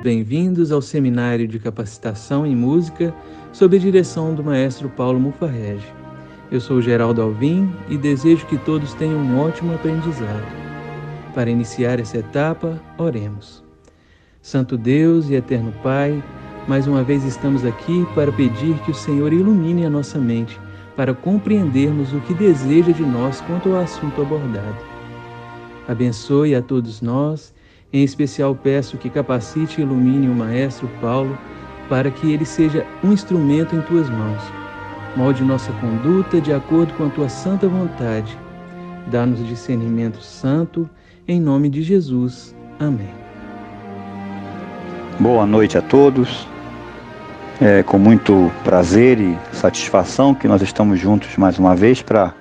Bem-vindos ao Seminário de Capacitação em Música, sob a direção do maestro Paulo Mufarrege. Eu sou Geraldo Alvim e desejo que todos tenham um ótimo aprendizado. Para iniciar essa etapa, oremos. Santo Deus e Eterno Pai, mais uma vez estamos aqui para pedir que o Senhor ilumine a nossa mente para compreendermos o que deseja de nós quanto ao assunto abordado. Abençoe a todos nós. Em especial peço que capacite e ilumine o Maestro Paulo para que ele seja um instrumento em Tuas mãos. Molde nossa conduta de acordo com a Tua santa vontade. Dá-nos discernimento santo, em nome de Jesus. Amém. Boa noite a todos. É com muito prazer e satisfação que nós estamos juntos mais uma vez para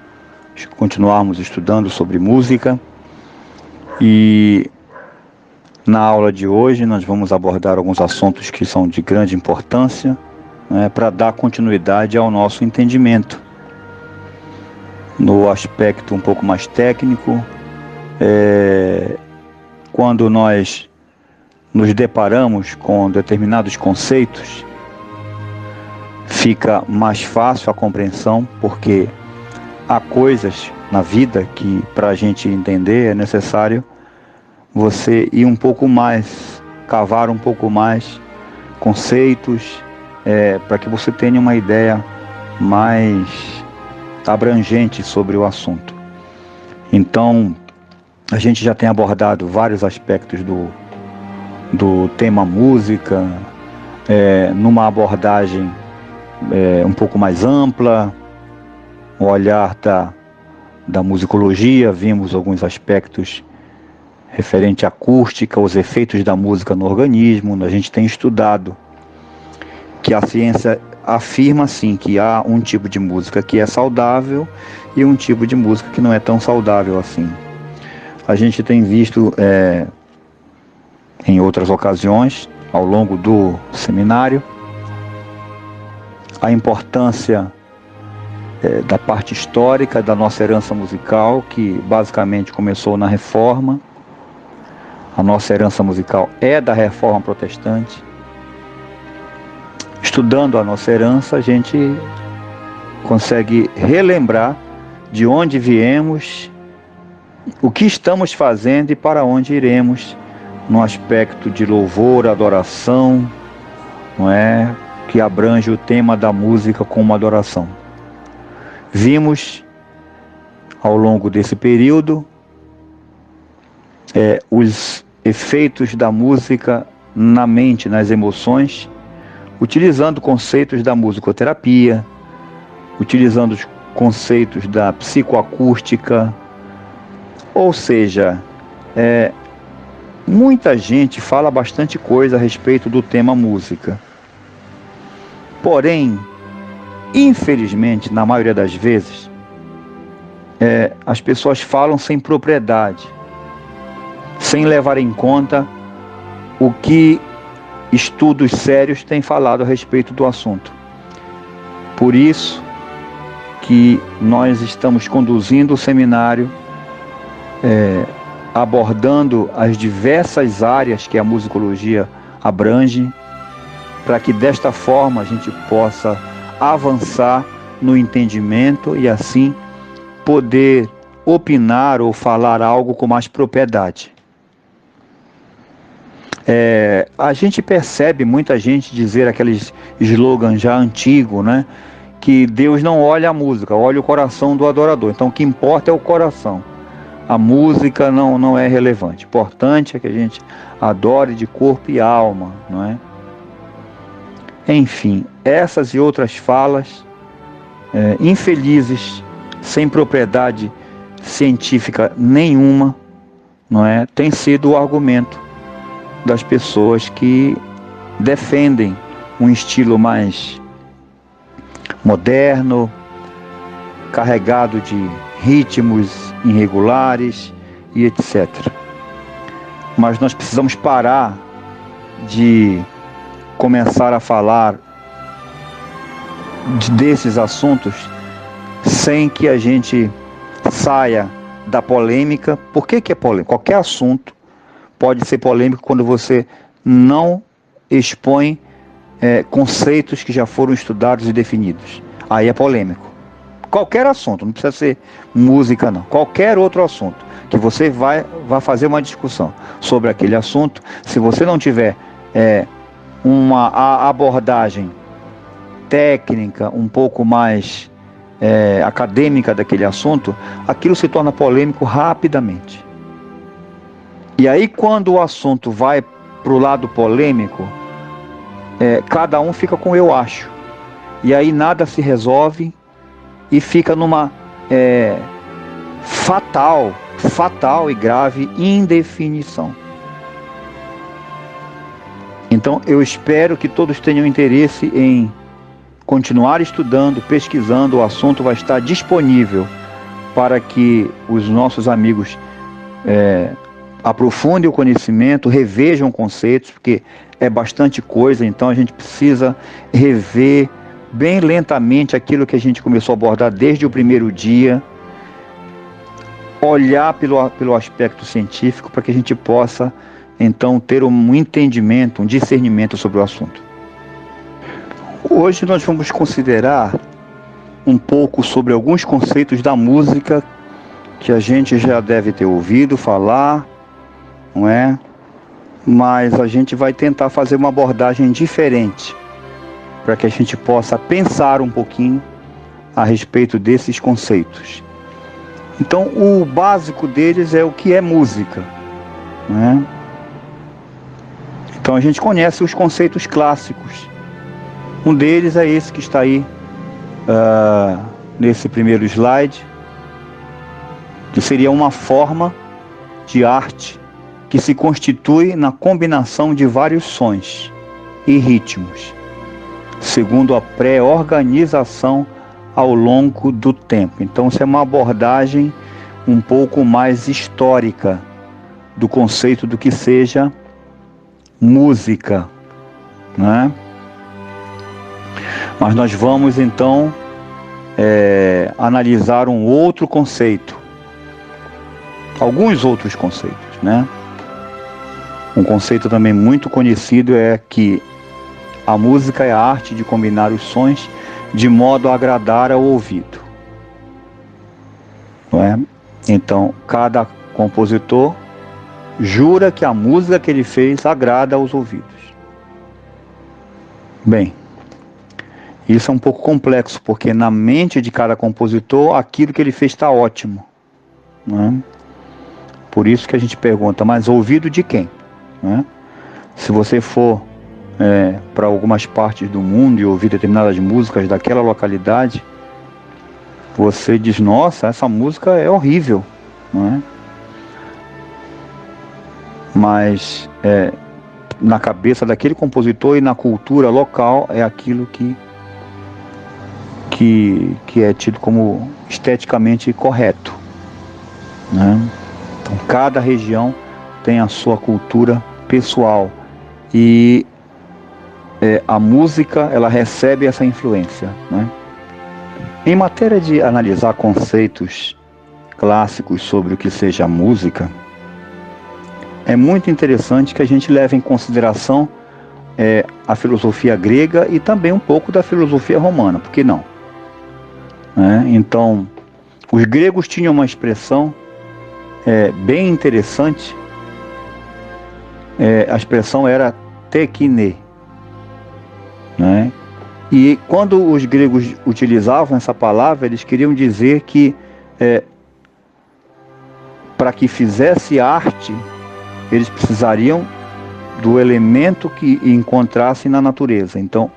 continuarmos estudando sobre música. E na aula de hoje nós vamos abordar alguns assuntos que são de grande importância, para dar continuidade ao nosso entendimento. No aspecto um pouco mais técnico, quando nós nos deparamos com determinados conceitos, fica mais fácil a compreensão, porque há coisas na vida que para a gente entender é necessário você ir um pouco mais, cavar um pouco mais conceitos, para que você tenha uma ideia mais abrangente sobre o assunto. Então, a gente já tem abordado vários aspectos do tema música, numa abordagem um pouco mais ampla, o olhar da musicologia, vimos alguns aspectos referente à acústica, os efeitos da música no organismo. A gente tem estudado que a ciência afirma sim que há um tipo de música que é saudável e um tipo de música que não é tão saudável assim. A gente tem visto em outras ocasiões, ao longo do seminário, a importância da parte histórica da nossa herança musical, que basicamente começou na Reforma. A nossa herança musical é da Reforma Protestante. Estudando a nossa herança, a gente consegue relembrar de onde viemos, o que estamos fazendo e para onde iremos, no aspecto de louvor, adoração, que abrange o tema da música como adoração. Vimos, ao longo desse período, os efeitos da música na mente, nas emoções, utilizando conceitos da musicoterapia, utilizando os conceitos da psicoacústica. Ou seja, muita gente fala bastante coisa a respeito do tema música. Porém, infelizmente, na maioria das vezes, as pessoas falam sem propriedade, sem levar em conta o que estudos sérios têm falado a respeito do assunto. Por isso que nós estamos conduzindo o seminário, abordando as diversas áreas que a musicologia abrange, para que desta forma a gente possa avançar no entendimento e assim poder opinar ou falar algo com mais propriedade. A gente percebe muita gente dizer aqueles slogans já antigos, que Deus não olha a música, olha o coração do adorador. Então o que importa é o coração. A música não é relevante. O importante é que a gente adore de corpo e alma, Enfim, essas e outras falas infelizes, sem propriedade científica nenhuma, tem sido o argumento das pessoas que defendem um estilo mais moderno, carregado de ritmos irregulares e etc. Mas nós precisamos parar de começar a falar desses assuntos sem que a gente saia da polêmica. Por que é polêmica? Qualquer assunto pode ser polêmico quando você não expõe conceitos que já foram estudados e definidos. Aí é polêmico. Qualquer assunto, não precisa ser música não, qualquer outro assunto que você vai fazer uma discussão sobre aquele assunto, se você não tiver uma abordagem técnica um pouco mais acadêmica daquele assunto, aquilo se torna polêmico rapidamente. E aí quando o assunto vai para o lado polêmico, cada um fica com eu acho. E aí nada se resolve e fica numa fatal e grave indefinição. Então eu espero que todos tenham interesse em continuar estudando, pesquisando. O assunto vai estar disponível para que os nossos amigos aprofundem o conhecimento, revejam conceitos, porque é bastante coisa, então a gente precisa rever bem lentamente aquilo que a gente começou a abordar desde o primeiro dia, olhar pelo aspecto científico para que a gente possa então ter um entendimento, um discernimento sobre o assunto. Hoje nós vamos considerar um pouco sobre alguns conceitos da música que a gente já deve ter ouvido falar, não é? Mas a gente vai tentar fazer uma abordagem diferente para que a gente possa pensar um pouquinho a respeito desses conceitos. Então, o básico deles é o que é música, não é? Então a gente conhece os conceitos clássicos. Um deles é esse que está aí nesse primeiro slide, que seria uma forma de arte que se constitui na combinação de vários sons e ritmos, segundo a pré-organização ao longo do tempo. Então, isso é uma abordagem um pouco mais histórica do conceito do que seja música, né? Mas nós vamos então analisar um outro conceito, alguns outros conceitos, né? Um conceito também muito conhecido é que a música é a arte de combinar os sons de modo a agradar ao ouvido, não é? Então, cada compositor jura que a música que ele fez agrada aos ouvidos. Bem, isso é um pouco complexo, porque na mente de cada compositor, aquilo que ele fez está ótimo, não é? Por isso que a gente pergunta, mas ouvido de quem? Não é? Se você for para algumas partes do mundo e ouvir determinadas músicas daquela localidade, você diz, nossa, essa música é horrível, não é? Mas na cabeça daquele compositor e na cultura local é aquilo que é tido como esteticamente correto, né? Então cada região tem a sua cultura pessoal e a música ela recebe essa influência, né? Em matéria de analisar conceitos clássicos sobre o que seja música, é muito interessante que a gente leve em consideração a filosofia grega e também um pouco da filosofia romana, por que não? Então, os gregos tinham uma expressão bem interessante, a expressão era tekine, né? E quando os gregos utilizavam essa palavra, eles queriam dizer que para que fizesse arte, eles precisariam do elemento que encontrassem na natureza. Então,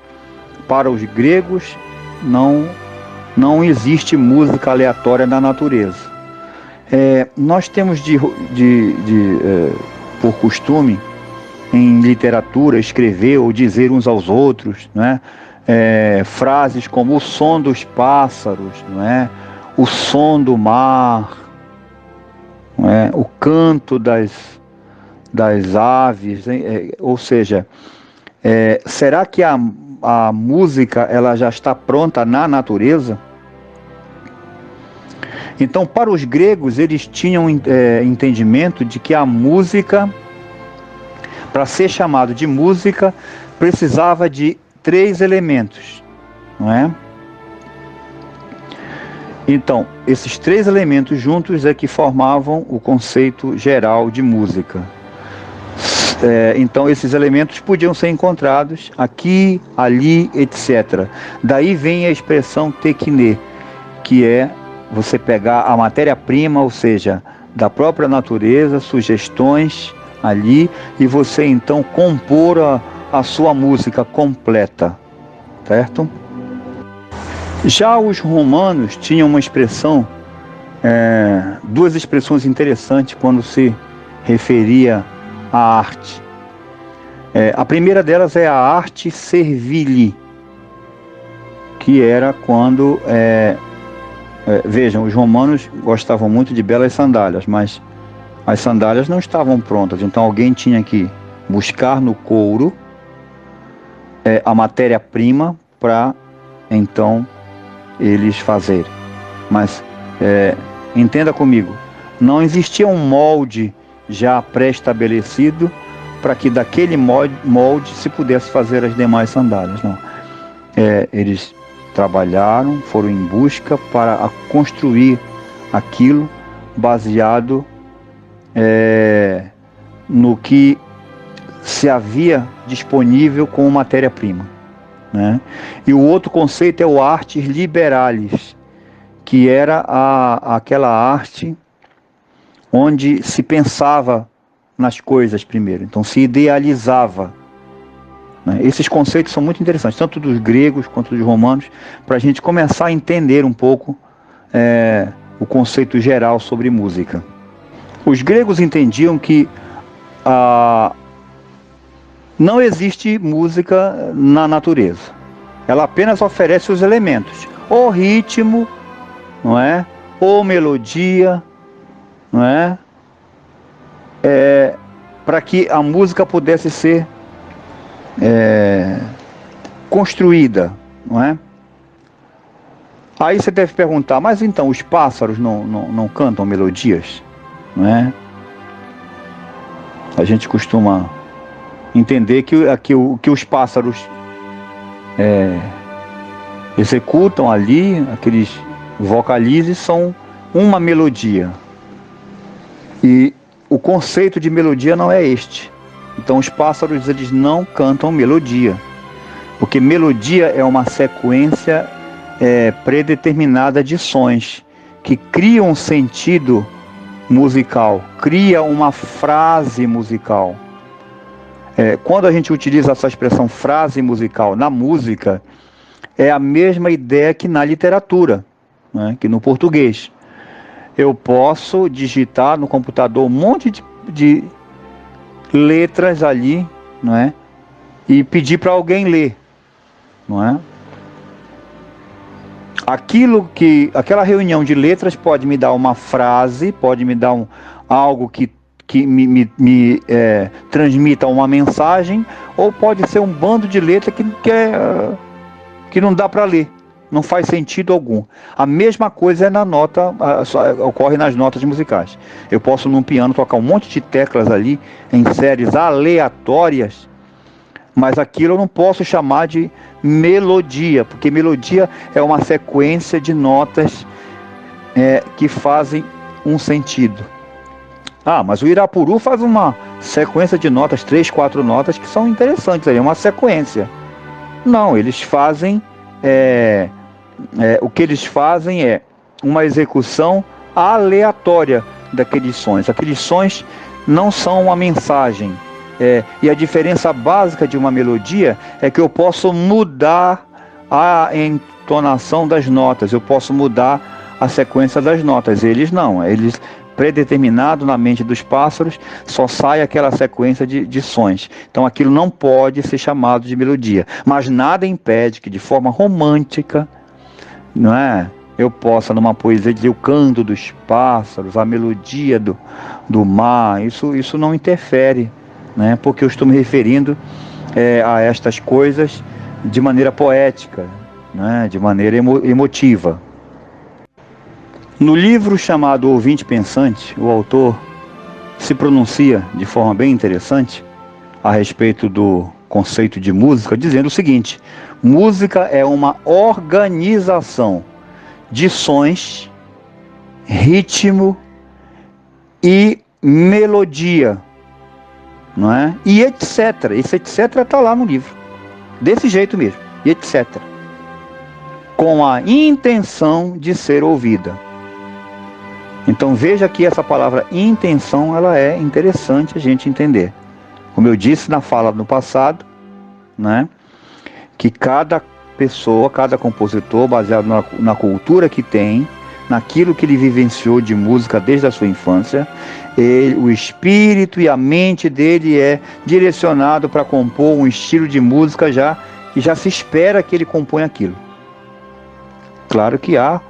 para os gregos, não existe música aleatória na natureza. Nós temos por costume, em literatura, escrever ou dizer uns aos outros, né? Frases como o som dos pássaros, né? O som do mar, né? O canto das aves, ou seja, será que a música ela já está pronta na natureza? Então, para os gregos, eles tinham entendimento de que a música, para ser chamado de música, precisava de 3 elementos, não é? Então, esses 3 elementos juntos é que formavam o conceito geral de música. Então, esses elementos podiam ser encontrados aqui, ali, etc. Daí vem a expressão tekne, que é você pegar a matéria-prima, ou seja, da própria natureza, sugestões ali, e você então compor a sua música completa, certo? Já os romanos tinham uma expressão, 2 expressões interessantes quando se referia à arte. A primeira delas é a arte servili, que era quando, vejam, os romanos gostavam muito de belas sandálias, mas as sandálias não estavam prontas, então alguém tinha que buscar no couro a matéria-prima para então eles fazerem. Mas entenda comigo, não existia um molde já pré-estabelecido para que daquele molde se pudesse fazer as demais sandálias, não. Eles trabalharam, foram em busca para construir aquilo baseado no que se havia disponível como matéria-prima, né? E o outro conceito é o artes liberalis, que era aquela arte onde se pensava nas coisas primeiro, então se idealizava, né? Esses conceitos são muito interessantes, tanto dos gregos quanto dos romanos, para a gente começar a entender um pouco o conceito geral sobre música. Os gregos entendiam que não existe música na natureza. Ela apenas oferece os elementos, ou ritmo, não é? Ou melodia, não é? Para que a música pudesse ser construída, não é? Aí você deve perguntar, mas então os pássaros não cantam melodias, não é? A gente costuma entender que os pássaros executam ali, aqueles vocalizes são uma melodia. E o conceito de melodia não é este. Então os pássaros eles não cantam melodia, porque melodia é uma sequência predeterminada de sons que criam um sentido musical, cria uma frase musical. Quando a gente utiliza essa expressão frase musical na música, é a mesma ideia que na literatura, né, que no português. Eu posso digitar no computador um monte de letras ali, não é? E pedir para alguém ler, não é? Aquela reunião de letras pode me dar uma frase, pode me dar algo que me transmita uma mensagem, ou pode ser um bando de letras que não dá para ler, não faz sentido algum. A mesma coisa ocorre nas notas musicais. Eu posso num piano tocar um monte de teclas ali, em séries aleatórias, mas aquilo eu não posso chamar de melodia, porque melodia é uma sequência de notas que fazem um sentido. Mas o Irapuru faz uma sequência de notas, 3, 4 notas que são interessantes, é uma sequência. Não, eles fazem, o que eles fazem é uma execução aleatória daqueles sons. Aqueles sons não são uma mensagem. E a diferença básica de uma melodia é que eu posso mudar a entonação das notas, eu posso mudar a sequência das notas. Eles não, eles predeterminado na mente dos pássaros, só sai aquela sequência de sons. Então aquilo não pode ser chamado de melodia. Mas nada impede que de forma romântica, não é? Eu possa numa poesia dizer o canto dos pássaros, a melodia do mar. Isso não interfere, né? Porque eu estou me referindo a estas coisas de maneira poética, né? De maneira emotiva. No livro chamado Ouvinte Pensante, o autor se pronuncia de forma bem interessante a respeito do conceito de música dizendo o seguinte: música é uma organização de sons, ritmo e melodia, não é? E etc. Esse etc está lá no livro, desse jeito mesmo, e etc. Com a intenção de ser ouvida. Então veja que essa palavra intenção, ela é interessante a gente entender. Como eu disse na fala no passado, né, que cada pessoa, cada compositor, baseado na cultura que tem, naquilo que ele vivenciou de música desde a sua infância, o espírito e a mente dele é direcionado para compor um estilo de música que já se espera que ele componha aquilo. Claro que há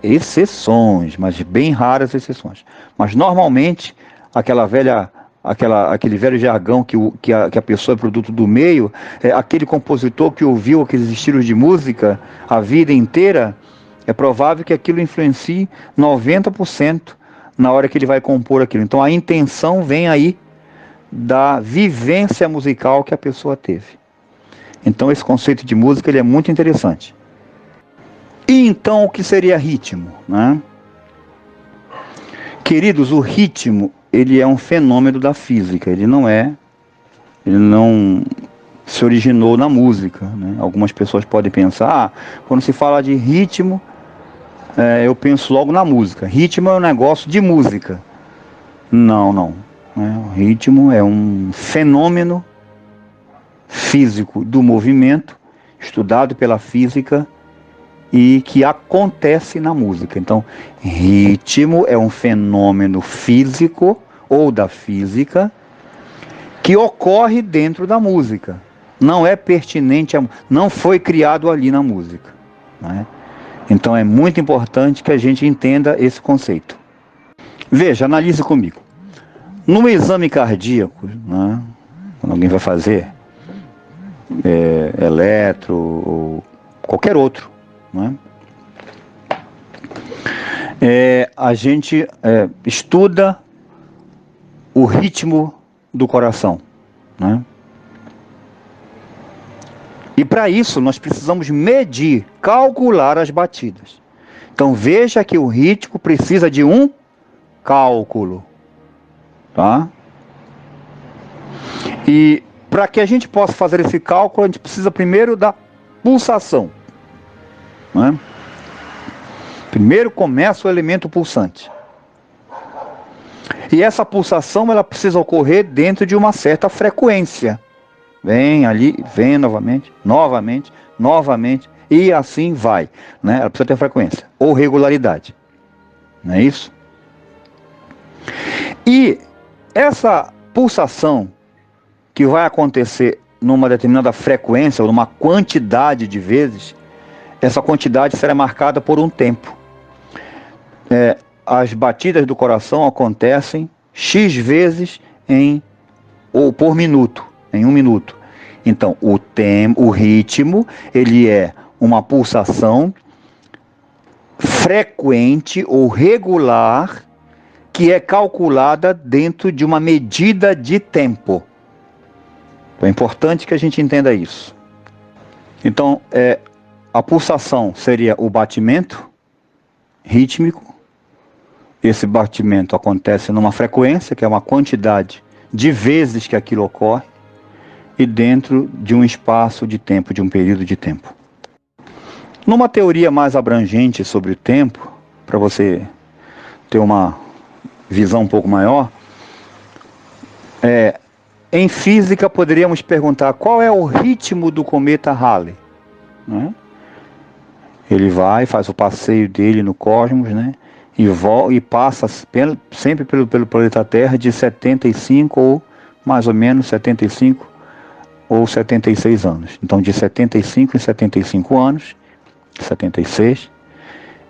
exceções, mas bem raras exceções. Mas normalmente aquele velho jargão que a pessoa é produto do meio, aquele compositor que ouviu aqueles estilos de música a vida inteira, é provável que aquilo influencie 90% na hora que ele vai compor aquilo. Então a intenção vem aí da vivência musical que a pessoa teve. Então esse conceito de música ele é muito interessante. E então o que seria ritmo, né? Queridos, o ritmo ele é um fenômeno da física, ele não se originou na música, né? Algumas pessoas podem pensar, quando se fala de ritmo, eu penso logo na música. Ritmo é um negócio de música. Não, né? O ritmo é um fenômeno físico do movimento, estudado pela física e que acontece na música. Então, ritmo é um fenômeno físico ou da física que ocorre dentro da música. Não é pertinente, não foi criado ali na música, né? Então é muito importante que a gente entenda esse conceito. Veja, analise comigo. No exame cardíaco, né, quando alguém vai fazer eletro ou qualquer outro, né, a gente estuda o ritmo do coração, né? E para isso nós precisamos medir, calcular as batidas. Então veja que o ritmo precisa de um cálculo, tá? E para que a gente possa fazer esse cálculo, a gente precisa primeiro da pulsação, né? Primeiro começa o elemento pulsante. E essa pulsação ela precisa ocorrer dentro de uma certa frequência. Vem ali, vem novamente, e assim vai, né? Ela precisa ter frequência ou regularidade, não é isso? E essa pulsação que vai acontecer numa determinada frequência ou numa quantidade de vezes, essa quantidade será marcada por um tempo. As batidas do coração acontecem X vezes ou por minuto, em 1 minuto. Então, o ritmo, ele é uma pulsação frequente ou regular que é calculada dentro de uma medida de tempo. Então, é importante que a gente entenda isso. Então, a pulsação seria o batimento rítmico. Esse batimento acontece numa frequência, que é uma quantidade de vezes que aquilo ocorre, e dentro de um espaço de tempo, de um período de tempo. Numa teoria mais abrangente sobre o tempo, para você ter uma visão um pouco maior, em física poderíamos perguntar qual é o ritmo do cometa Halley, né? Ele faz o passeio dele no cosmos, né? E passa sempre pelo planeta Terra de 75 ou mais ou menos 75 ou 76 anos. Então de 75 em 75 anos, 76,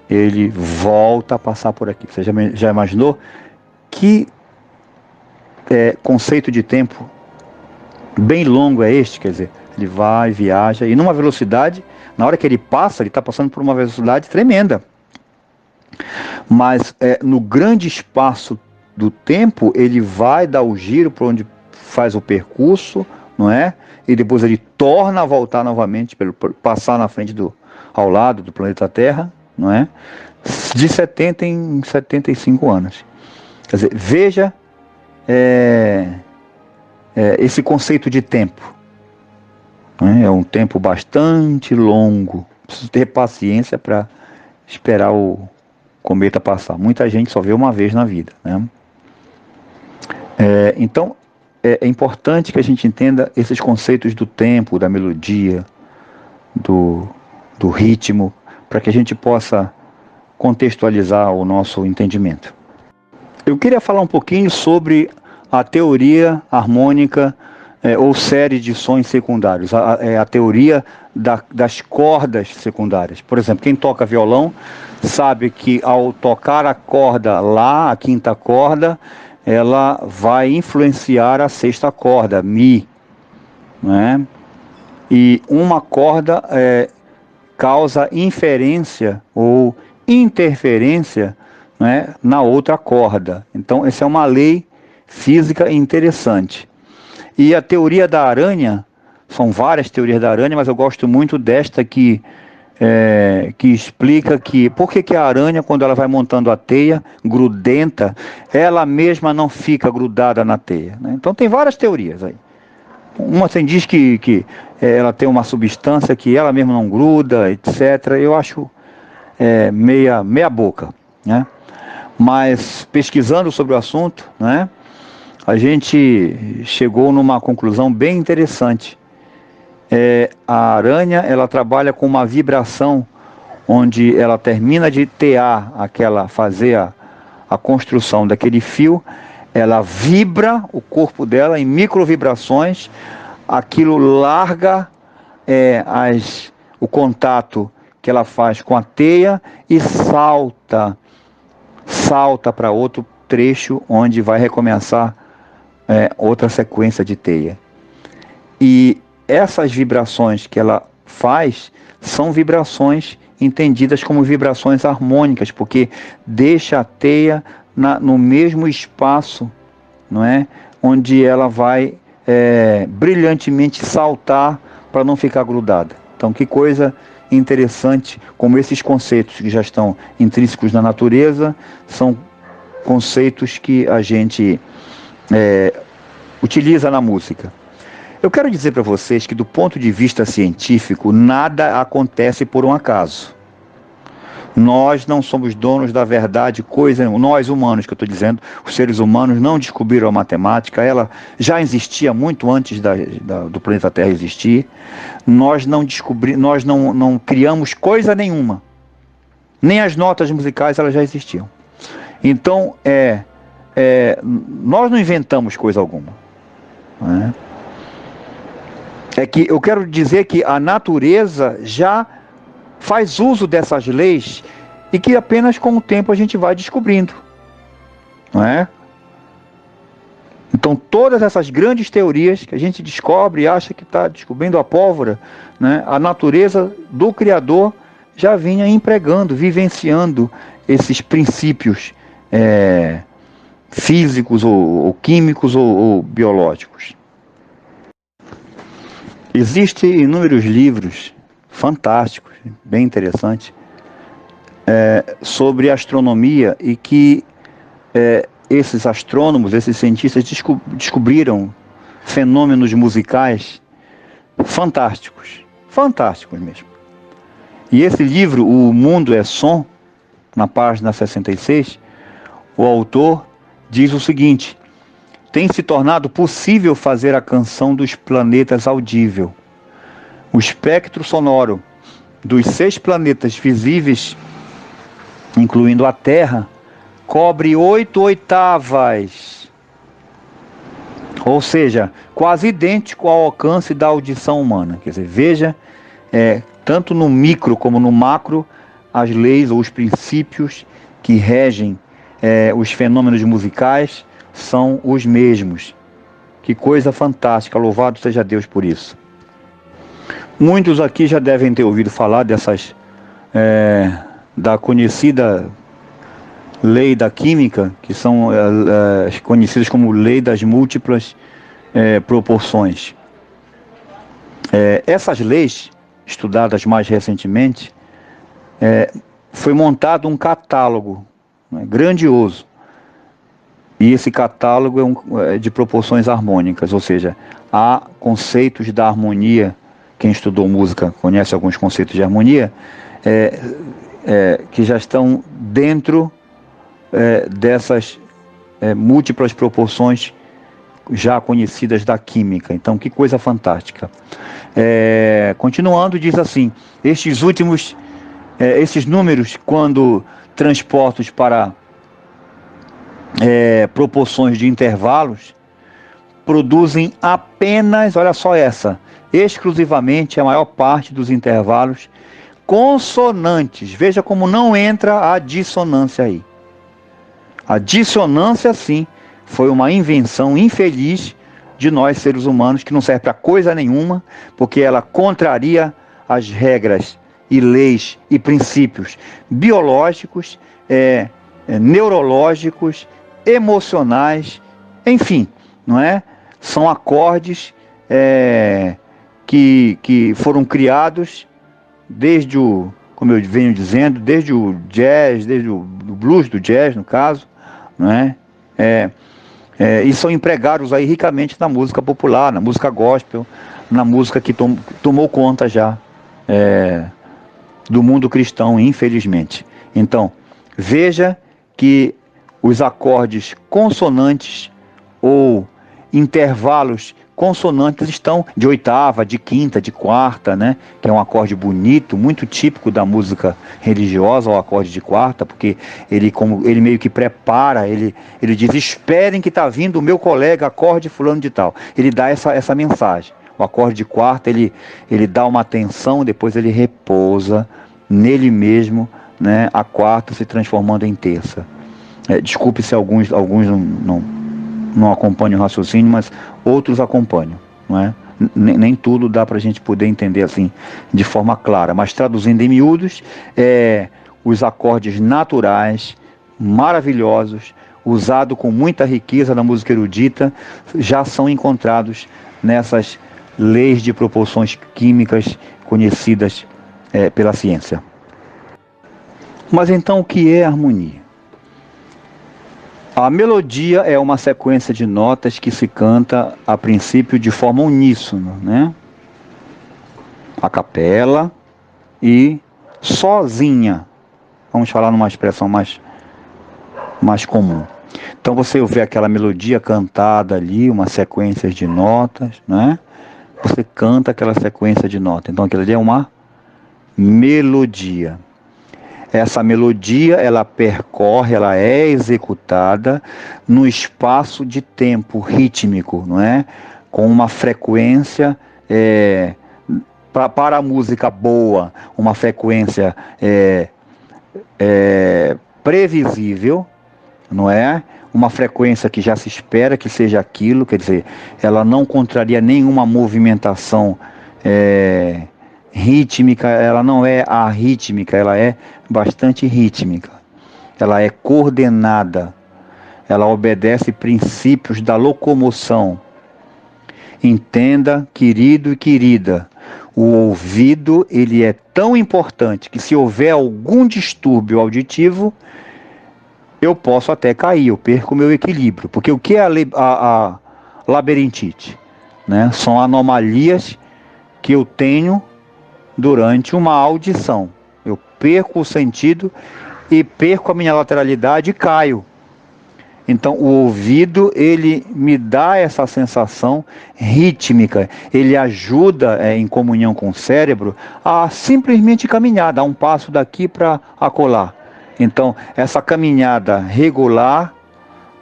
ele volta a passar por aqui. Você já imaginou que conceito de tempo bem longo é este? Quer dizer, ele vai, viaja, e numa velocidade, na hora que ele passa, ele está passando por uma velocidade tremenda. Mas no grande espaço do tempo, ele vai dar o giro por onde faz o percurso, não é? E depois ele torna a voltar novamente, passar na frente ao lado do planeta Terra, não é? De 70 em 75 anos. Quer dizer, veja esse conceito de tempo. Né? É um tempo bastante longo. Preciso ter paciência para esperar o cometa passar. Muita gente só vê uma vez na vida, né? Então, é importante que a gente entenda esses conceitos do tempo, da melodia, do ritmo, para que a gente possa contextualizar o nosso entendimento. Eu queria falar um pouquinho sobre a teoria harmônica ou série de sons secundários, a teoria das cordas secundárias. Por exemplo, quem toca violão sabe que ao tocar a corda Lá, a quinta corda, ela vai influenciar a sexta corda, Mi, né? E uma corda causa inferência ou interferência, né, na outra corda. Então, essa é uma lei física interessante. E a teoria da aranha, são várias teorias da aranha, mas eu gosto muito desta que explica por que a aranha, quando ela vai montando a teia, grudenta, ela mesma não fica grudada na teia, né? Então tem várias teorias aí. Uma assim, diz que ela tem uma substância que ela mesma não gruda, etc. Eu acho meia boca, né? Mas pesquisando sobre o assunto, né, a gente chegou numa conclusão bem interessante. A aranha, ela trabalha com uma vibração onde ela termina de tear fazer a construção daquele fio, ela vibra o corpo dela em microvibrações, aquilo larga o contato que ela faz com a teia e salta para outro trecho onde vai recomeçar outra sequência de teia. E essas vibrações que ela faz são vibrações entendidas como vibrações harmônicas, porque deixa a teia no mesmo espaço, não é? Onde ela vai brilhantemente saltar para não ficar grudada. Então, que coisa interessante, como esses conceitos que já estão intrínsecos na natureza, são conceitos que a gente utiliza na música. Eu quero dizer para vocês que, do ponto de vista científico, nada acontece por um acaso. Nós não somos donos da verdade, nós humanos que eu estou dizendo, os seres humanos não descobriram a matemática, ela já existia muito antes do planeta Terra existir. Nós não criamos coisa nenhuma, nem as notas musicais elas já existiam. Então, nós não inventamos coisa alguma, né? Que eu quero dizer que a natureza já faz uso dessas leis e que apenas com o tempo a gente vai descobrindo, não é? Então todas essas grandes teorias que a gente descobre e acha que está descobrindo a pólvora, né? A natureza do Criador já vinha empregando, vivenciando esses princípios físicos ou químicos ou biológicos. Existem inúmeros livros fantásticos, bem interessantes, sobre astronomia e que esses astrônomos, esses cientistas descobriram fenômenos musicais fantásticos mesmo. E esse livro, O Mundo é Som, na página 66, o autor diz o seguinte: tem se tornado possível fazer a canção dos planetas audível. O espectro sonoro dos 6 planetas visíveis, incluindo a Terra, cobre 8 oitavas. Ou seja, quase idêntico ao alcance da audição humana. Quer dizer, veja, tanto no micro como no macro, as leis ou os princípios que regem os fenômenos musicais são os mesmos. Que coisa fantástica, louvado seja Deus por isso. Muitos aqui já devem ter ouvido falar da conhecida lei da química, que são conhecidas como lei das múltiplas proporções. Essas leis, estudadas mais recentemente, foi montado um catálogo, né, grandioso. E esse catálogo é de proporções harmônicas, ou seja, há conceitos da harmonia. Quem estudou música conhece alguns conceitos de harmonia, que já estão dentro dessas múltiplas proporções já conhecidas da química. Então, que coisa fantástica. Continuando, diz assim: esses números, quando transpostos para proporções de intervalos, produzem apenas, olha só exclusivamente a maior parte dos intervalos consonantes. Veja como não entra a dissonância aí. A dissonância, sim, foi uma invenção infeliz de nós, seres humanos, que não serve para coisa nenhuma, porque ela contraria as regras e leis e princípios biológicos, neurológicos, emocionais, enfim, não é? São acordes que foram criados desde como eu venho dizendo, desde o jazz, desde o blues do jazz, no caso, não é? E são empregados aí ricamente na música popular, na música gospel, na música que tomou conta já do mundo cristão, infelizmente. Então, veja que os acordes consonantes ou intervalos consonantes estão de oitava, de quinta, de quarta, né? Que é um acorde bonito, muito típico da música religiosa, o acorde de quarta, porque ele meio que prepara, ele diz: esperem que está vindo o meu colega, acorde fulano de tal. Ele dá essa mensagem. O acorde de quarta, ele dá uma tensão, depois ele repousa nele mesmo, né? A quarta se transformando em terça. Desculpe se alguns não acompanham o raciocínio, mas outros acompanham, não é? Nem tudo dá para a gente poder entender assim de forma clara, mas traduzindo em miúdos, os acordes naturais, maravilhosos, usados com muita riqueza na música erudita, já são encontrados nessas leis de proporções químicas conhecidas pela ciência. Mas então, o que é harmonia? A melodia é uma sequência de notas que se canta a princípio de forma uníssona, né? A capela e sozinha. Vamos falar numa expressão mais comum. Então você vê aquela melodia cantada ali, uma sequência de notas, né? Você canta aquela sequência de notas. Então aquilo ali é uma melodia. Essa melodia, ela percorre, ela é executada no espaço de tempo rítmico, não é? Com uma frequência, para a música boa, uma frequência previsível, não é? Uma frequência que já se espera que seja aquilo, quer dizer, ela não contraria nenhuma movimentação rítmica, ela não é arrítmica, ela é bastante rítmica, ela é coordenada, ela obedece princípios da locomoção. Entenda, querido e querida, o ouvido, ele é tão importante que se houver algum distúrbio auditivo, eu posso até cair, eu perco o meu equilíbrio, porque o que é a labirintite? Né? São anomalias que eu tenho durante uma audição. Eu perco o sentido e perco a minha lateralidade e caio. Então o ouvido, ele me dá essa sensação rítmica, ele ajuda em comunhão com o cérebro a simplesmente caminhar, dar um passo daqui para acolá. Então essa caminhada regular,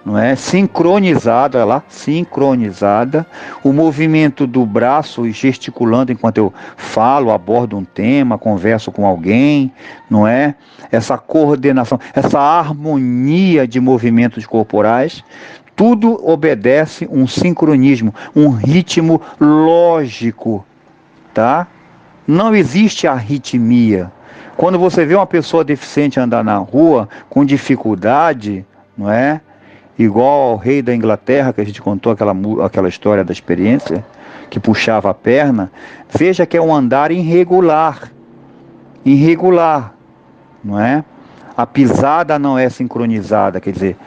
não é? Sincronizada, sincronizada, o movimento do braço gesticulando enquanto eu falo, abordo um tema, converso com alguém, não é? Essa coordenação, essa harmonia de movimentos corporais, tudo obedece um sincronismo, um ritmo lógico, tá? Não existe arritmia. Quando você vê uma pessoa deficiente andar na rua com dificuldade, não é? Igual ao rei da Inglaterra, que a gente contou aquela história da experiência, que puxava a perna, veja que é um andar irregular, não é? A pisada não é sincronizada, quer dizer,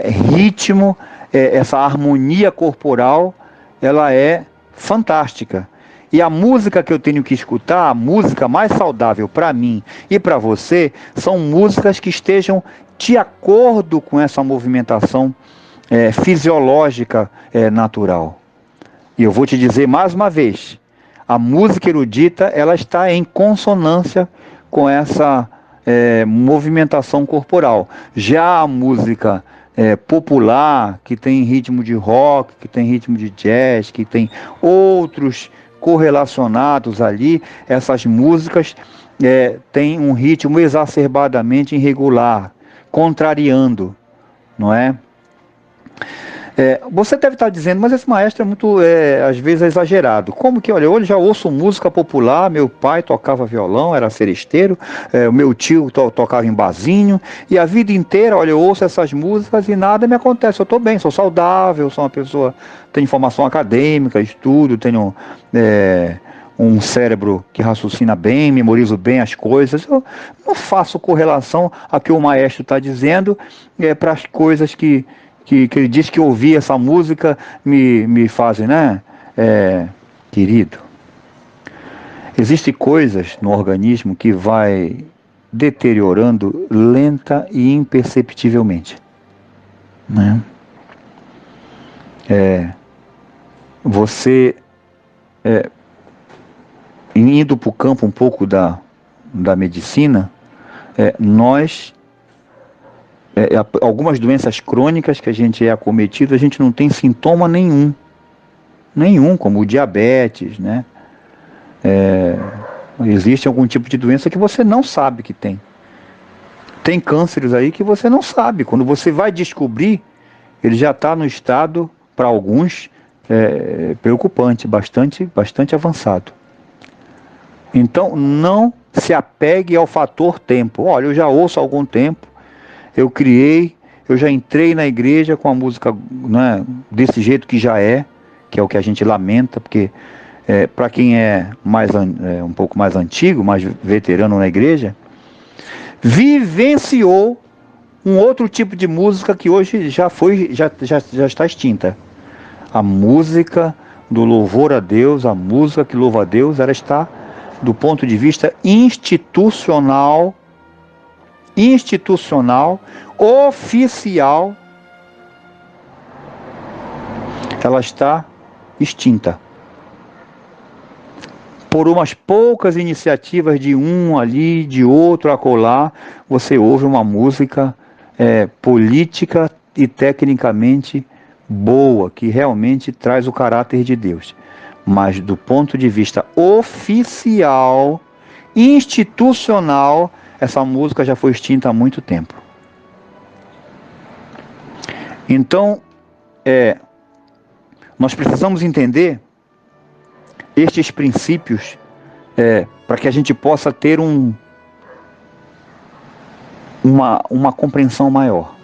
ritmo, essa harmonia corporal, ela é fantástica. E a música que eu tenho que escutar, a música mais saudável para mim e para você, são músicas que estejam de acordo com essa movimentação fisiológica natural. E eu vou te dizer mais uma vez, a música erudita, ela está em consonância com essa movimentação corporal. Já a música popular, que tem ritmo de rock, que tem ritmo de jazz, que tem outros correlacionados ali, essas músicas têm um ritmo exacerbadamente irregular, contrariando, não é? Você deve estar dizendo, mas esse maestro é muito, às vezes, exagerado. Como que, olha, eu já ouço música popular, meu pai tocava violão, era seresteiro, o meu tio tocava em barzinho, e a vida inteira, olha, eu ouço essas músicas e nada me acontece. Eu estou bem, sou saudável, sou uma pessoa, tenho formação acadêmica, estudo, tenho um cérebro que raciocina bem, memorizo bem as coisas. Eu não faço correlação a que o maestro está dizendo para as coisas que ele diz que ouvir essa música me fazem, né? Querido, existem coisas no organismo que vai deteriorando lenta e imperceptivelmente, né? Você indo para o campo um pouco da medicina, nós algumas doenças crônicas que a gente é acometido, a gente não tem sintoma nenhum, como o diabetes, né? Existe algum tipo de doença que você não sabe que tem. Tem cânceres aí que você não sabe. Quando você vai descobrir, ele já está no estado, para alguns, preocupante, bastante avançado. Então, não se apegue ao fator tempo. Olha, eu já ouço há algum tempo, eu já entrei na igreja com a música, né, desse jeito que é o que a gente lamenta, porque para quem é um pouco mais antigo, mais veterano na igreja, vivenciou um outro tipo de música que hoje já está extinta. A música do louvor a Deus, a música que louva a Deus, ela está, do ponto de vista institucional, oficial, ela está extinta. Por umas poucas iniciativas de um ali, de outro acolá, você ouve uma música política e tecnicamente boa, que realmente traz o caráter de Deus. Mas do ponto de vista oficial, institucional, essa música já foi extinta há muito tempo. Então, nós precisamos entender estes princípios para que a gente possa ter uma compreensão maior.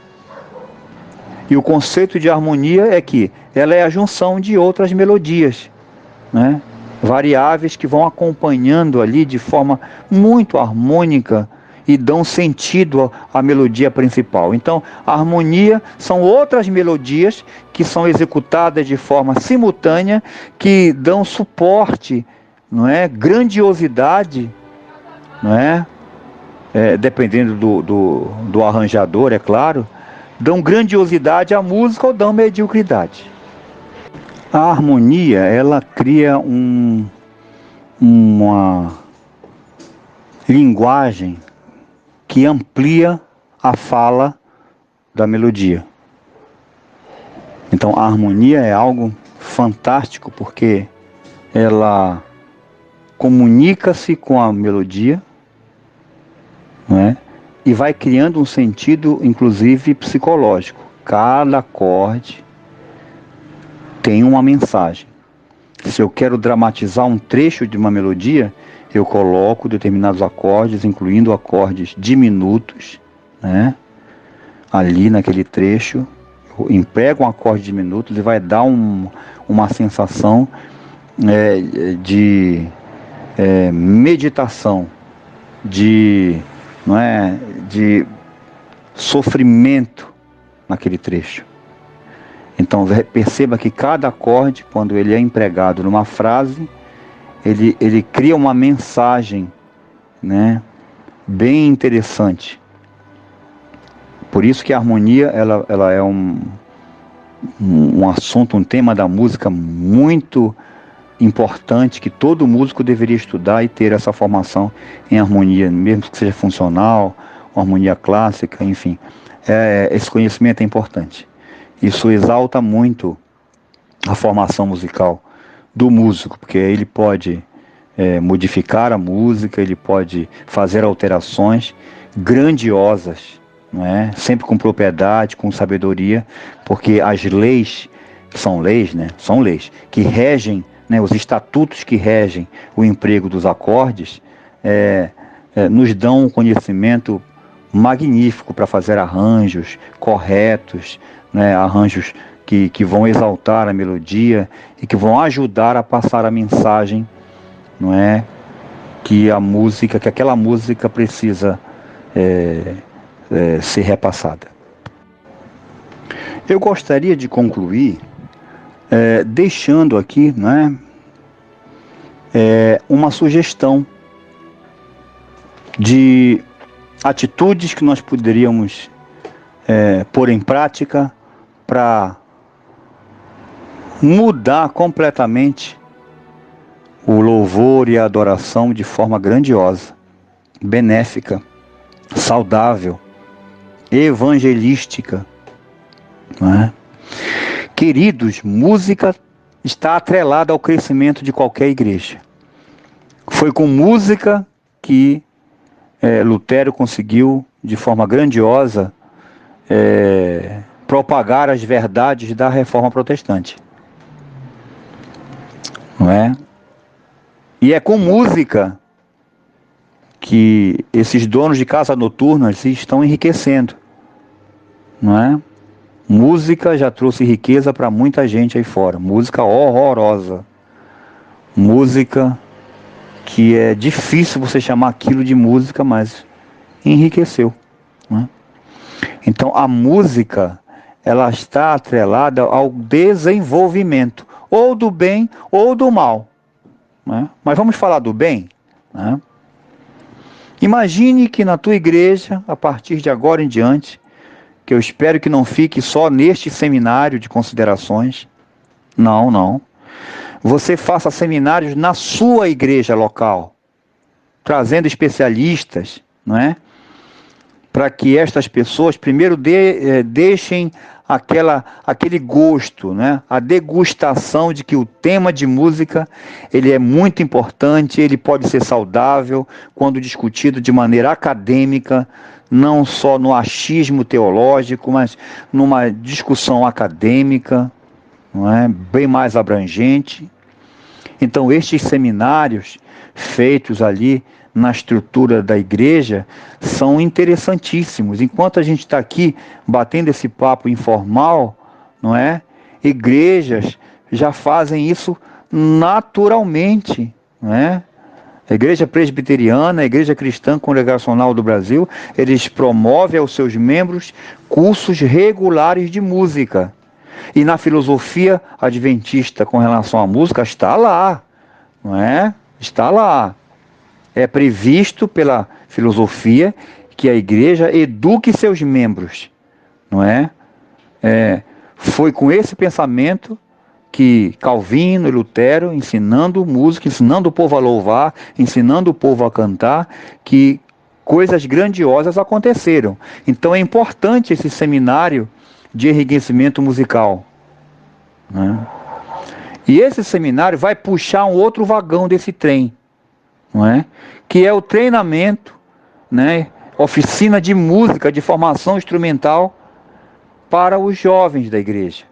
E o conceito de harmonia é que ela é a junção de outras melodias, né? Variáveis que vão acompanhando ali de forma muito harmônica e dão sentido à melodia principal. Então, a harmonia são outras melodias que são executadas de forma simultânea, que dão suporte, não é? Grandiosidade, não é? Dependendo do arranjador, é claro, dão grandiosidade à música ou dão mediocridade. A harmonia, ela cria uma linguagem que amplia a fala da melodia. Então a harmonia é algo fantástico, porque ela comunica-se com a melodia, não é? E vai criando um sentido, inclusive, psicológico. Cada acorde tem uma mensagem. Se eu quero dramatizar um trecho de uma melodia, eu coloco determinados acordes, incluindo acordes diminutos, né? Ali naquele trecho, eu emprego um acorde diminuto e vai dar uma sensação de meditação, não é, de sofrimento naquele trecho. Então perceba que cada acorde, quando ele é empregado numa frase, ele cria uma mensagem, né, bem interessante. Por isso que a harmonia ela é um assunto, um tema da música muito importante, que todo músico deveria estudar e ter essa formação em harmonia, mesmo que seja funcional, harmonia clássica, enfim. Esse conhecimento é importante. Isso exalta muito a formação musical do músico, porque ele pode modificar a música, ele pode fazer alterações grandiosas, não é? Sempre com propriedade, com sabedoria, porque as leis, são leis, né? São leis que regem, né? Os estatutos que regem o emprego dos acordes, nos dão um conhecimento magnífico para fazer arranjos corretos, né? Arranjos que vão exaltar a melodia e que vão ajudar a passar a mensagem, não é? Que aquela música precisa ser repassada. Eu gostaria de concluir deixando aqui, né, uma sugestão de atitudes que nós poderíamos pôr em prática para mudar completamente o louvor e a adoração de forma grandiosa, benéfica, saudável, evangelística, não é? Queridos, música está atrelada ao crescimento de qualquer igreja. Foi com música que Lutero conseguiu, de forma grandiosa, propagar as verdades da Reforma Protestante, não é? E é com música que esses donos de casas noturnas estão enriquecendo, não é? Música já trouxe riqueza para muita gente aí fora. Música horrorosa. Música que é difícil você chamar aquilo de música, mas enriqueceu, não é? Então a música, ela está atrelada ao desenvolvimento, ou do bem ou do mal, não é? Mas vamos falar do bem, não é? Imagine que na tua igreja, a partir de agora em diante, que eu espero que não fique só neste seminário de considerações, não. Você faça seminários na sua igreja local, trazendo especialistas, não é? Para que estas pessoas primeiro deixem aquele gosto, né? A degustação de que o tema de música ele é muito importante, ele pode ser saudável quando discutido de maneira acadêmica, não só no achismo teológico, mas numa discussão acadêmica, não é? Bem mais abrangente. Então estes seminários feitos ali na estrutura da igreja são interessantíssimos. Enquanto a gente está aqui batendo esse papo informal, não é? Igrejas já fazem isso naturalmente, não é? A Igreja Presbiteriana, a Igreja Cristã Congregacional do Brasil, eles promovem aos seus membros cursos regulares de música. E na filosofia adventista com relação à música está lá, não é? Está lá. É previsto pela filosofia que a igreja eduque seus membros, não é? Foi com esse pensamento que Calvino e Lutero, ensinando música, ensinando o povo a louvar, ensinando o povo a cantar, que coisas grandiosas aconteceram. Então é importante esse seminário de enriquecimento musical, né? E esse seminário vai puxar um outro vagão desse trem, não é? Que é o treinamento, né? Oficina de música, de formação instrumental para os jovens da igreja.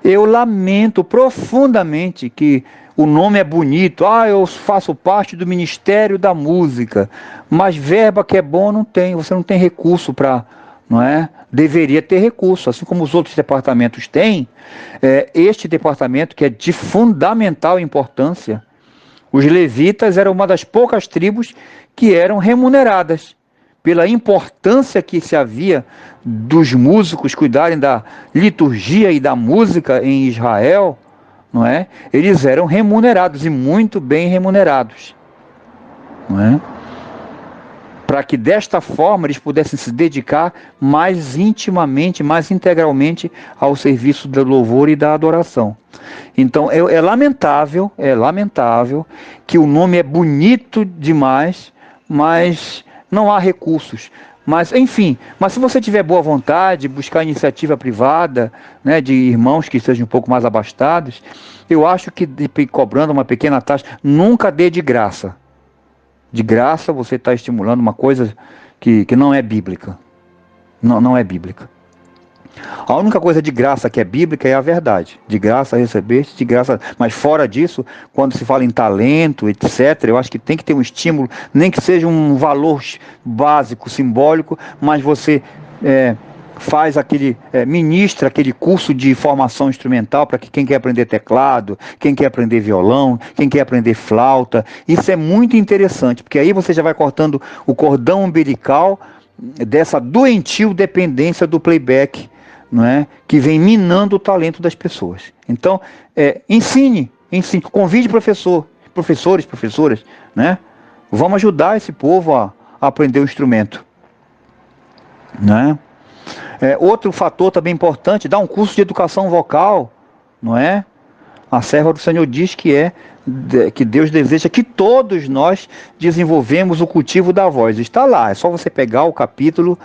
Eu lamento profundamente que o nome é bonito, eu faço parte do Ministério da Música, mas verba que é bom não tem, você não tem recurso para não é? Deveria ter recurso, assim como os outros departamentos têm. Este departamento, que é de fundamental importância, os levitas eram uma das poucas tribos que eram remuneradas pela importância que se havia dos músicos cuidarem da liturgia e da música em Israel, não é? Eles eram remunerados, e muito bem remunerados, não é? Para que desta forma eles pudessem se dedicar mais intimamente, mais integralmente ao serviço do louvor e da adoração. Então é lamentável que o nome é bonito demais, mas não há recursos. Mas, enfim, se você tiver boa vontade, buscar iniciativa privada, né, de irmãos que sejam um pouco mais abastados, eu acho que cobrando uma pequena taxa, nunca dê de graça. De graça você está estimulando uma coisa que não é bíblica. Não é bíblica. A única coisa de graça que é bíblica é a verdade. De graça recebeste, de graça. Mas fora disso, quando se fala em talento, etc., eu acho que tem que ter um estímulo, nem que seja um valor básico, simbólico, mas você faz ministra aquele curso de formação instrumental para que quem quer aprender teclado, quem quer aprender violão, quem quer aprender flauta. Isso é muito interessante, porque aí você já vai cortando o cordão umbilical dessa doentio dependência do playback, não é? Que vem minando o talento das pessoas. Então, ensine, convide professores, né? Vamos ajudar esse povo a aprender o instrumento, né? Outro fator também importante, dar um curso de educação vocal, não é? A serva do Senhor diz que Deus deseja que todos nós desenvolvemos o cultivo da voz. Está lá, é só você pegar o capítulo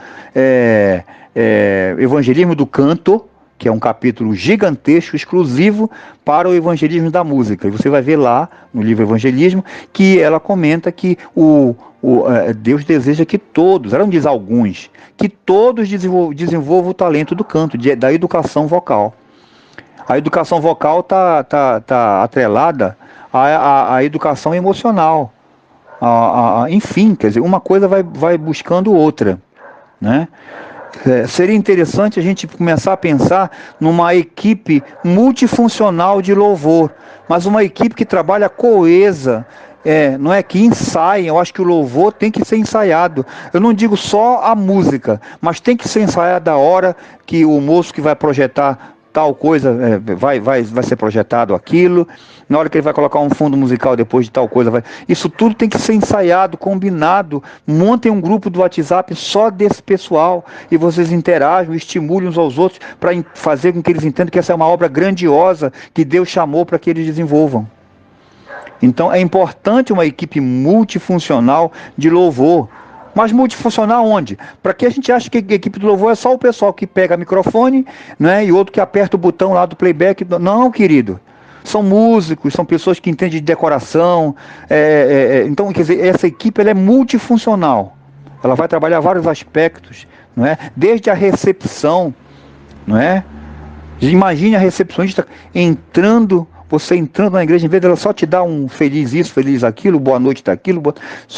Evangelismo do Canto, que é um capítulo gigantesco, exclusivo para o evangelismo da música. E você vai ver lá, no livro Evangelismo, que ela comenta que Deus deseja que todos, ela não diz alguns, que todos desenvolvam o talento do canto, da educação vocal. A educação vocal está atrelada à educação emocional. Enfim, quer dizer, uma coisa vai buscando outra, né? Seria interessante a gente começar a pensar numa equipe multifuncional de louvor, mas uma equipe que trabalha coesa, não é que ensaiem. Eu acho que o louvor tem que ser ensaiado. Eu não digo só a música, mas tem que ser ensaiado a hora que o moço que vai projetar tal coisa, vai ser projetado aquilo, na hora que ele vai colocar um fundo musical depois de tal coisa, isso tudo tem que ser ensaiado, combinado. Montem um grupo do WhatsApp só desse pessoal, e vocês interagem, estimulem uns aos outros, para fazer com que eles entendam que essa é uma obra grandiosa, que Deus chamou para que eles desenvolvam. Então é importante uma equipe multifuncional de louvor. Mas multifuncional onde? Para que a gente acha que a equipe do louvor é só o pessoal que pega microfone, né, e outro que aperta o botão lá do playback. Não, querido. São músicos, são pessoas que entendem de decoração. Então, quer dizer, essa equipe ela é multifuncional. Ela vai trabalhar vários aspectos, não é? Desde a recepção, não é? Imagine a recepcionista você entrando na igreja, em vez dela só te dar um feliz isso, feliz aquilo, boa noite daquilo,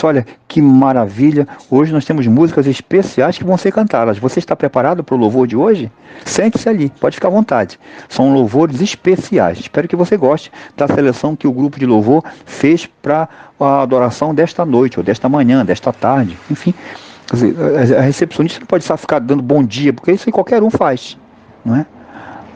olha que maravilha, hoje nós temos músicas especiais que vão ser cantadas. Você está preparado para o louvor de hoje? Sente-se ali, pode ficar à vontade. São louvores especiais. Espero que você goste da seleção que o grupo de louvor fez para a adoração desta noite, ou desta manhã, desta tarde, enfim. Quer dizer, a recepcionista não pode só ficar dando bom dia, porque isso aí qualquer um faz, não é?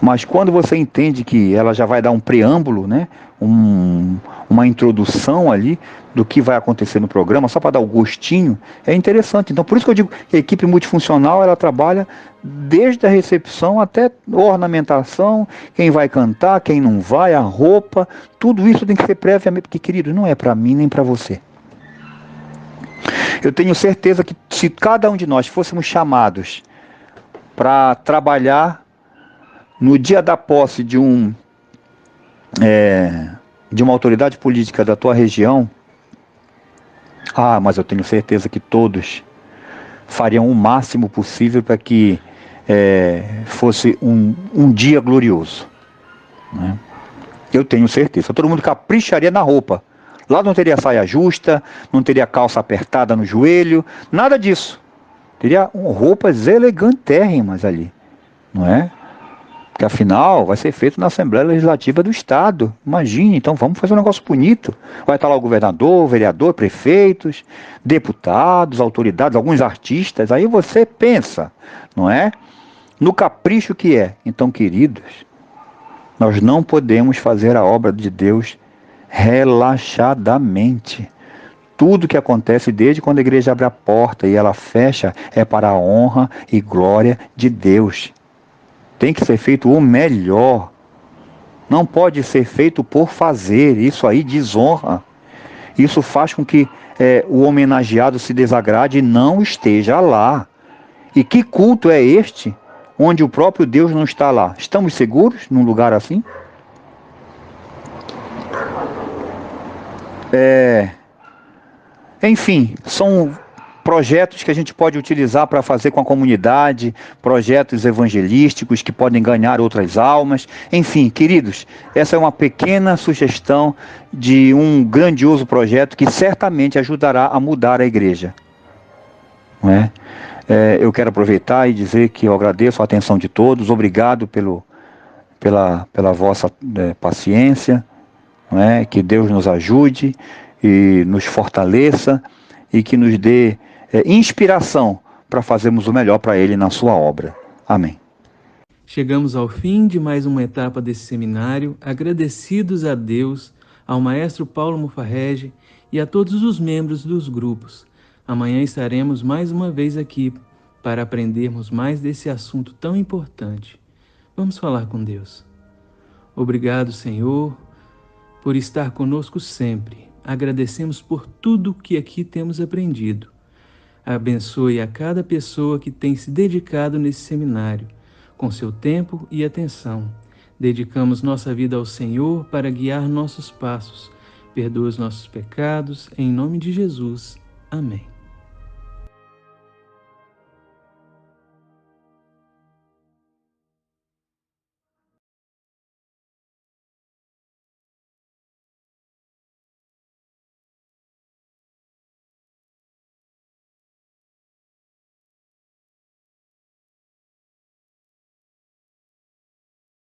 Mas quando você entende que ela já vai dar um preâmbulo, né, uma introdução ali do que vai acontecer no programa, só para dar o gostinho, é interessante. Então, por isso que eu digo que a equipe multifuncional, ela trabalha desde a recepção até a ornamentação, quem vai cantar, quem não vai, a roupa, tudo isso tem que ser previamente, porque, querido, não é para mim nem para você. Eu tenho certeza que se cada um de nós fôssemos chamados para trabalhar no dia da posse de uma autoridade política da tua região, mas eu tenho certeza que todos fariam o máximo possível para que fosse um dia glorioso, né? Eu tenho certeza. Todo mundo capricharia na roupa. Lá não teria saia justa, não teria calça apertada no joelho, nada disso. Teria roupas elegantérrimas ali, não é? Porque afinal vai ser feito na Assembleia Legislativa do Estado. Imagine, então vamos fazer um negócio bonito. Vai estar lá o governador, o vereador, prefeitos, deputados, autoridades, alguns artistas. Aí você pensa, não é? No capricho que é. Então, queridos, nós não podemos fazer a obra de Deus relaxadamente. Tudo que acontece desde quando a igreja abre a porta e ela fecha é para a honra e glória de Deus. Tem que ser feito o melhor. Não pode ser feito por fazer. Isso aí desonra. Isso faz com que o homenageado se desagrade e não esteja lá. E que culto é este, onde o próprio Deus não está lá? Estamos seguros num lugar assim? Enfim, são projetos que a gente pode utilizar para fazer com a comunidade, projetos evangelísticos que podem ganhar outras almas. Enfim, queridos, essa é uma pequena sugestão de um grandioso projeto que certamente ajudará a mudar a igreja. Não é? Eu quero aproveitar e dizer que eu agradeço a atenção de todos, obrigado pela vossa paciência, não é? Que Deus nos ajude e nos fortaleça e que nos dê inspiração para fazermos o melhor para Ele na sua obra. Amém. Chegamos ao fim de mais uma etapa desse seminário, agradecidos a Deus, ao maestro Paulo Mufarrege e a todos os membros dos grupos. Amanhã estaremos mais uma vez aqui para aprendermos mais desse assunto tão importante. Vamos falar com Deus. Obrigado, Senhor, por estar conosco sempre. Agradecemos por tudo que aqui temos aprendido. Abençoe a cada pessoa que tem se dedicado nesse seminário, com seu tempo e atenção. Dedicamos nossa vida ao Senhor para guiar nossos passos. Perdoa os nossos pecados, em nome de Jesus. Amém.